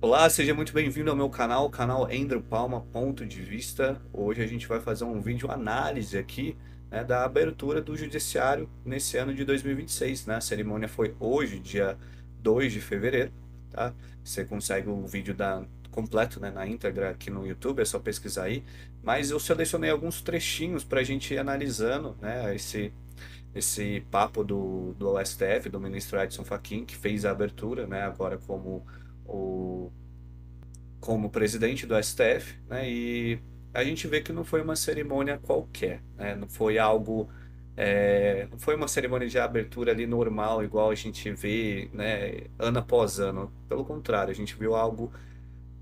Olá, seja muito bem-vindo ao meu canal, o canal Andrew Palma Ponto de Vista. Hoje a gente vai fazer um vídeo análise aqui, né, da abertura do judiciário nesse ano de 2026, né? A cerimônia foi hoje, dia 2 de fevereiro, tá? Você consegue o vídeo completo, né, na íntegra aqui no YouTube, é só pesquisar aí. Mas eu selecionei alguns trechinhos para a gente ir analisando, né, esse papo do STF, do ministro Edson Fachin, que fez a abertura, né, agora o como presidente do STF, né? E a gente vê que não foi uma cerimônia qualquer, né? Não foi algo, não foi uma cerimônia de abertura ali normal, igual a gente vê, né, ano após ano. Pelo contrário, a gente viu algo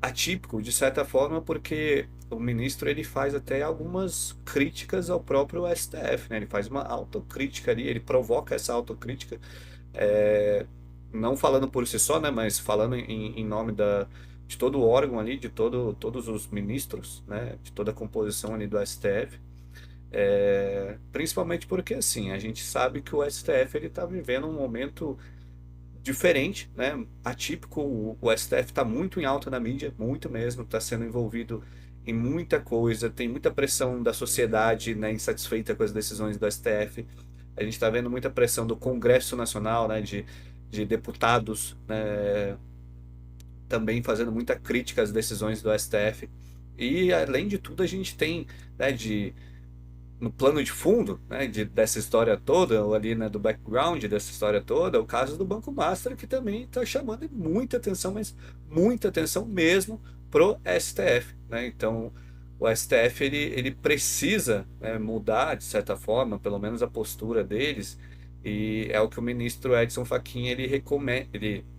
atípico de certa forma, porque o ministro ele faz até algumas críticas ao próprio STF, né? Ele faz uma autocrítica ali, ele provoca essa autocrítica, é, não falando por si só, né, mas falando em nome de todo o órgão ali, todos os ministros, né, de toda a composição ali do STF, principalmente porque assim a gente sabe que o STF ele está vivendo um momento diferente, né, atípico. O STF está muito em alta na mídia, muito mesmo, está sendo envolvido em muita coisa, tem muita pressão da sociedade, né, insatisfeita com as decisões do STF. A gente está vendo muita pressão do Congresso Nacional, né, de deputados, né, também fazendo muita crítica às decisões do STF. E, além de tudo, a gente tem, né, no plano de fundo, né, dessa história toda, ou ali, né, do background dessa história toda, o caso do Banco Master, que também está chamando muita atenção, mas muita atenção mesmo pro STF, né? Então, o STF ele precisa, né, mudar de certa forma, pelo menos a postura deles, e é o que o ministro Edson Fachin ele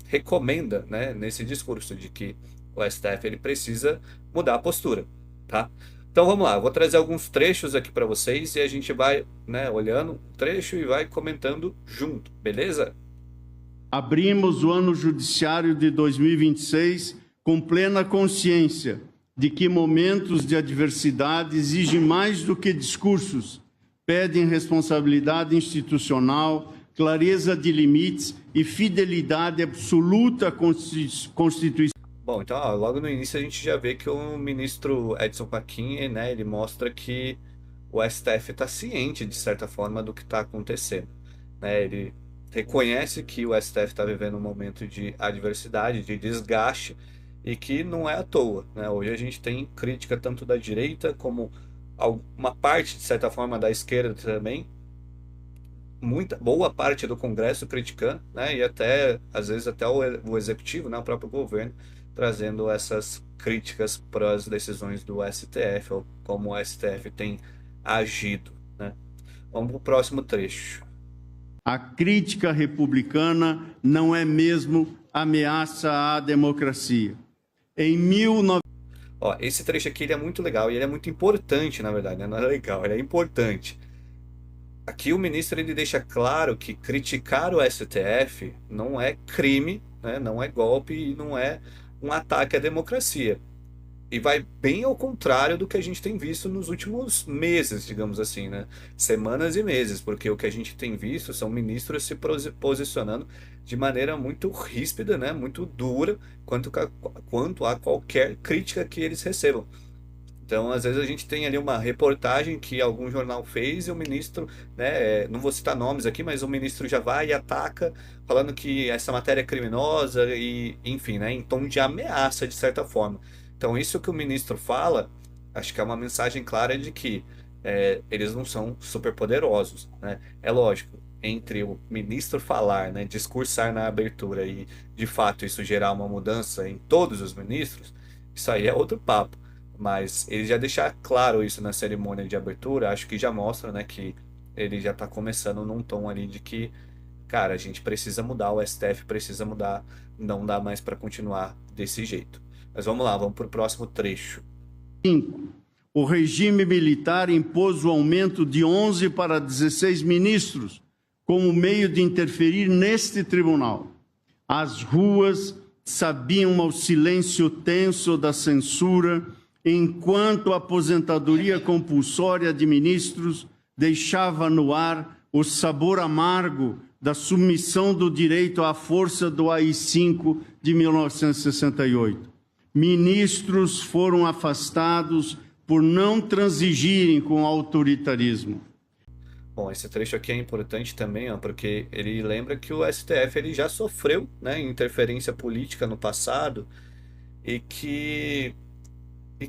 recomenda, né, nesse discurso de que o STF ele precisa mudar a postura, tá? Então vamos lá, eu vou trazer alguns trechos aqui para vocês e a gente vai, né, olhando o trecho e vai comentando junto, beleza? Abrimos o ano judiciário de 2026 com plena consciência de que momentos de adversidade exigem mais do que discursos, pedem responsabilidade institucional, clareza de limites e fidelidade absoluta à Constituição. Bom, então ó, logo no início a gente já vê que o ministro Edson Fachin, né, ele mostra que o STF está ciente, de certa forma, do que está acontecendo, né? Ele reconhece que o STF está vivendo um momento de adversidade, de desgaste, e que não é à toa, né? Hoje a gente tem crítica tanto da direita como uma parte, de certa forma, da esquerda também, muita boa parte do Congresso criticando, né? E até às vezes até o executivo, né, o próprio governo, trazendo essas críticas para as decisões do STF, ou como o STF tem agido, né? Vamos para o próximo trecho. A crítica republicana não é mesmo ameaça à democracia. Em 19... Ó, esse trecho aqui ele é muito legal e ele é muito importante, na verdade, né? Não é legal, ele é importante. Aqui o ministro ele deixa claro que criticar o STF não é crime, né? Não é golpe e não é um ataque à democracia. E vai bem ao contrário do que a gente tem visto nos últimos meses, digamos assim, né? Semanas e meses, porque o que a gente tem visto são ministros se posicionando de maneira muito ríspida, né? Muito dura quanto a qualquer crítica que eles recebam. Então, às vezes a gente tem ali uma reportagem que algum jornal fez e o ministro, né, não vou citar nomes aqui, mas o ministro já vai e ataca, falando que essa matéria é criminosa e, enfim, né, em tom de ameaça de certa forma. Então, isso que o ministro fala, acho que é uma mensagem clara de que eles não são superpoderosos, né? É lógico, entre o ministro falar, né, discursar na abertura e, de fato, isso gerar uma mudança em todos os ministros, isso aí é outro papo. Mas ele já deixar claro isso na cerimônia de abertura, acho que já mostra, né, que ele já está começando num tom ali de que, cara, a gente precisa mudar, o STF precisa mudar, não dá mais para continuar desse jeito. Mas vamos lá, vamos para o próximo trecho. O regime militar impôs o aumento de 11 para 16 ministros como meio de interferir neste tribunal. As ruas sabiam ao silêncio tenso da censura, enquanto a aposentadoria compulsória de ministros deixava no ar o sabor amargo da submissão do direito à força do AI-5 de 1968. Ministros foram afastados por não transigirem com o autoritarismo. Bom, esse trecho aqui é importante também, ó, porque ele lembra que o STF ele já sofreu, né, interferência política no passado e que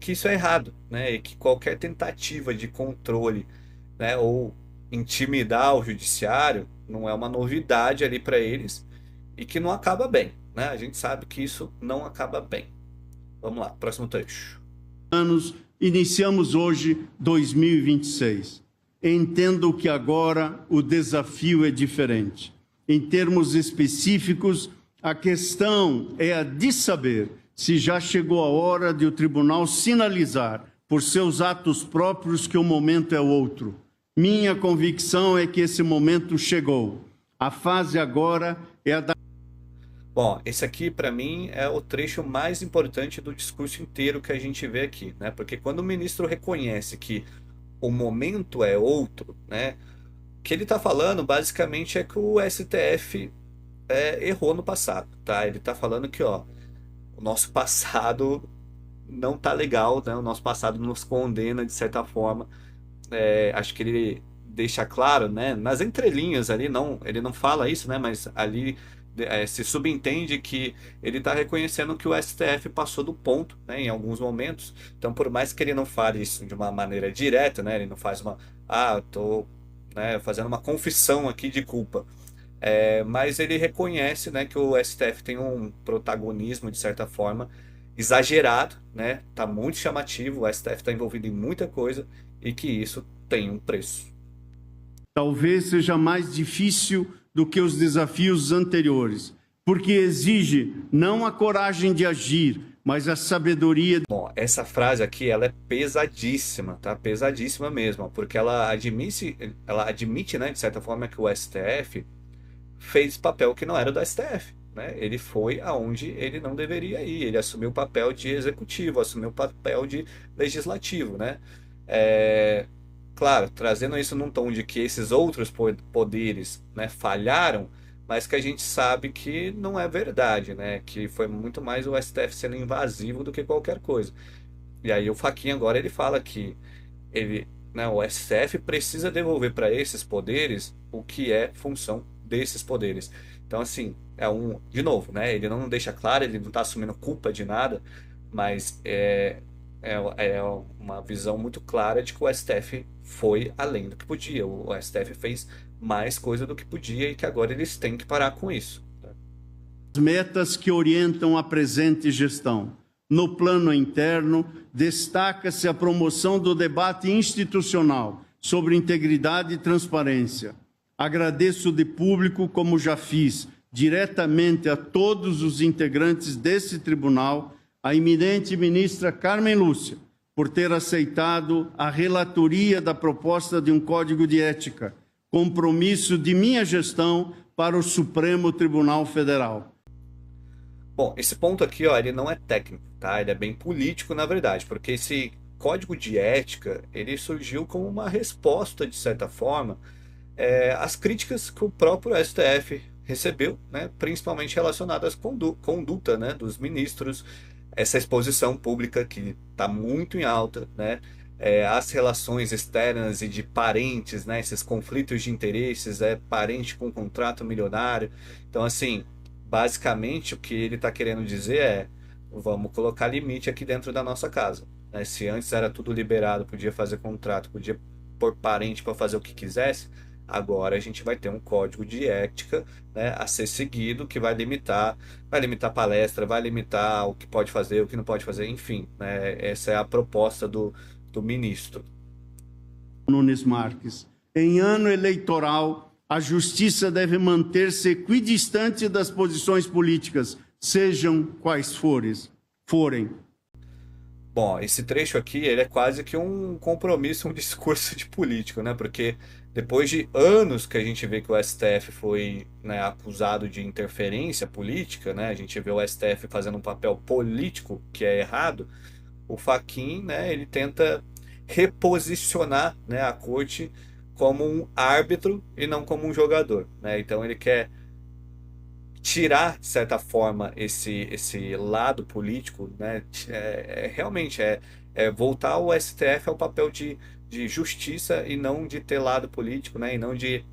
isso é errado, né, e que qualquer tentativa de controle, né, ou intimidar o judiciário não é uma novidade ali para eles e que não acaba bem, né? A gente sabe que isso não acaba bem. Vamos lá, próximo trecho. Iniciamos hoje 2026. Entendo que agora o desafio é diferente. Em termos específicos, a questão é a de saber se já chegou a hora de o tribunal sinalizar, por seus atos próprios, que o momento é outro. Minha convicção é que esse momento chegou. A fase agora é a da... Bom, esse aqui para mim é o trecho mais importante do discurso inteiro que a gente vê aqui, né? Porque quando o ministro reconhece que o momento é outro, né? O que ele está falando basicamente é que o STF errou no passado, tá? Ele está falando que, ó, o nosso passado não tá legal, né? O nosso passado nos condena de certa forma. Acho que ele deixa claro, né? Nas entrelinhas ali, não, ele não fala isso, né? Mas ali se subentende que ele está reconhecendo que o STF passou do ponto, né, em alguns momentos. Então, por mais que ele não fale isso de uma maneira direta, né, ele não faz tô, né, fazendo uma confissão aqui de culpa. Mas ele reconhece, né, que o STF tem um protagonismo, de certa forma, exagerado, né, tá muito chamativo, o STF está envolvido em muita coisa e que isso tem um preço. Talvez seja mais difícil do que os desafios anteriores, porque exige não a coragem de agir, mas a sabedoria. Bom, essa frase aqui, ela é pesadíssima, tá? Pesadíssima mesmo, porque ela admite, né, de certa forma, que o STF fez papel que não era do STF, né? Ele foi aonde ele não deveria ir, ele assumiu o papel de executivo, assumiu o papel de legislativo, né? Claro, trazendo isso num tom de que esses outros poderes, né, falharam, mas que a gente sabe que não é verdade, né? Que foi muito mais o STF sendo invasivo do que qualquer coisa. E aí o Fachin agora ele fala que né, o STF precisa devolver para esses poderes o que é função desses poderes. Então, assim, de novo, né? Ele não deixa claro, ele não está assumindo culpa de nada, mas é uma visão muito clara de que o STF foi além do que podia. O STF fez mais coisa do que podia e que agora eles têm que parar com isso. As metas que orientam a presente gestão. No plano interno, destaca-se a promoção do debate institucional sobre integridade e transparência. Agradeço de público, como já fiz, diretamente a todos os integrantes desse tribunal, a eminente ministra Carmen Lúcia, por ter aceitado a relatoria da proposta de um Código de Ética, compromisso de minha gestão para o Supremo Tribunal Federal. Bom, esse ponto aqui, ó, ele não é técnico, tá? Ele é bem político, na verdade, porque esse Código de Ética, ele surgiu como uma resposta, de certa forma, às críticas que o próprio STF recebeu, né? Principalmente relacionadas à conduta, né, dos ministros, essa exposição pública que está muito em alta, né? As relações externas e de parentes, né? Esses conflitos de interesses, parente com contrato milionário. Então, assim, basicamente o que ele está querendo dizer vamos colocar limite aqui dentro da nossa casa, né? Se antes era tudo liberado, podia fazer contrato, podia pôr parente para fazer o que quisesse, agora a gente vai ter um código de ética, né, a ser seguido, que vai limitar palestra, vai limitar o que pode fazer, o que não pode fazer, enfim, né, essa é a proposta do ministro. Nunes Marques. Em ano eleitoral, a justiça deve manter-se equidistante das posições políticas, sejam quais forem. Bom, esse trecho aqui, ele é quase que um compromisso, um discurso de político, né? Porque depois de anos que a gente vê que o STF foi, né, acusado de interferência política, né? A gente vê o STF fazendo um papel político que é errado. O Fachin, né, ele tenta reposicionar, né, a corte como um árbitro e não como um jogador, né? Então ele quer tirar, de certa forma, esse lado político, né? Realmente é voltar o STF ao papel de justiça e não de ter lado político, né? E não de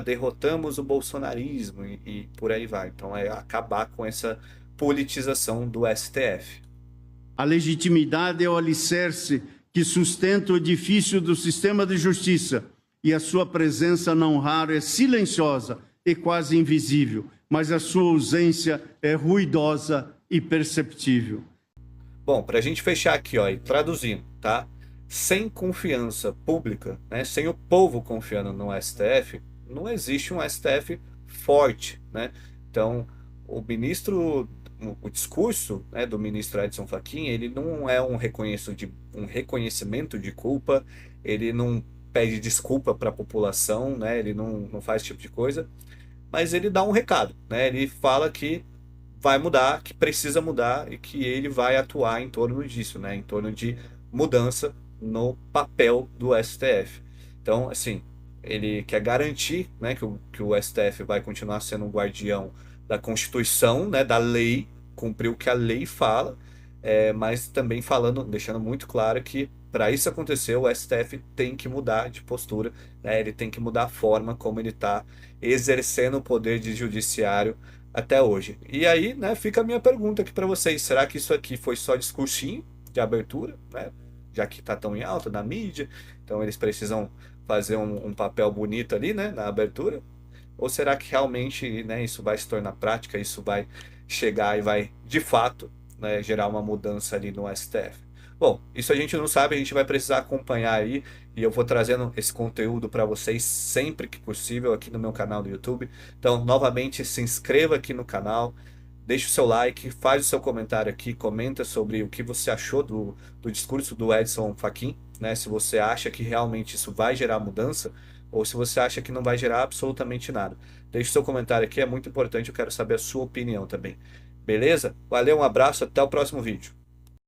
derrotamos o bolsonarismo e por aí vai. Então é acabar com essa politização do STF. A legitimidade é o alicerce que sustenta o edifício do sistema de justiça, e a sua presença não raro é silenciosa e quase invisível, mas a sua ausência é ruidosa e perceptível. Bom, para a gente fechar aqui, ó, e traduzindo, tá? Sem confiança pública, né, sem o povo confiando no STF, não existe um STF forte, né? Então, o discurso, né, do ministro Edson Fachin, ele não é um reconhecimento de culpa, ele não pede desculpa para a população, né? Ele não faz esse tipo de coisa, mas ele dá um recado, né? Ele fala que vai mudar, que precisa mudar e que ele vai atuar em torno disso, né? Em torno de mudança no papel do STF. Então, assim, ele quer garantir, né, que o STF vai continuar sendo um guardião da Constituição, né, da lei, cumprir o que a lei fala, mas também falando, deixando muito claro que para isso acontecer, o STF tem que mudar de postura, né? Ele tem que mudar a forma como ele está exercendo o poder de judiciário até hoje. E aí, né, fica a minha pergunta aqui para vocês: será que isso aqui foi só discursinho de abertura, né? Já que está tão em alta na mídia, então eles precisam fazer um papel bonito ali, né, na abertura? Ou será que realmente, né, isso vai se tornar prática, isso vai chegar e vai, de fato, né, gerar uma mudança ali no STF? Bom, isso a gente não sabe, a gente vai precisar acompanhar aí e eu vou trazendo esse conteúdo para vocês sempre que possível aqui no meu canal do YouTube. Então, novamente, se inscreva aqui no canal, deixe o seu like, faz o seu comentário aqui, comenta sobre o que você achou do discurso do Edson Fachin, né? Se você acha que realmente isso vai gerar mudança ou se você acha que não vai gerar absolutamente nada. Deixe o seu comentário aqui, é muito importante, eu quero saber a sua opinião também. Beleza? Valeu, um abraço, até o próximo vídeo.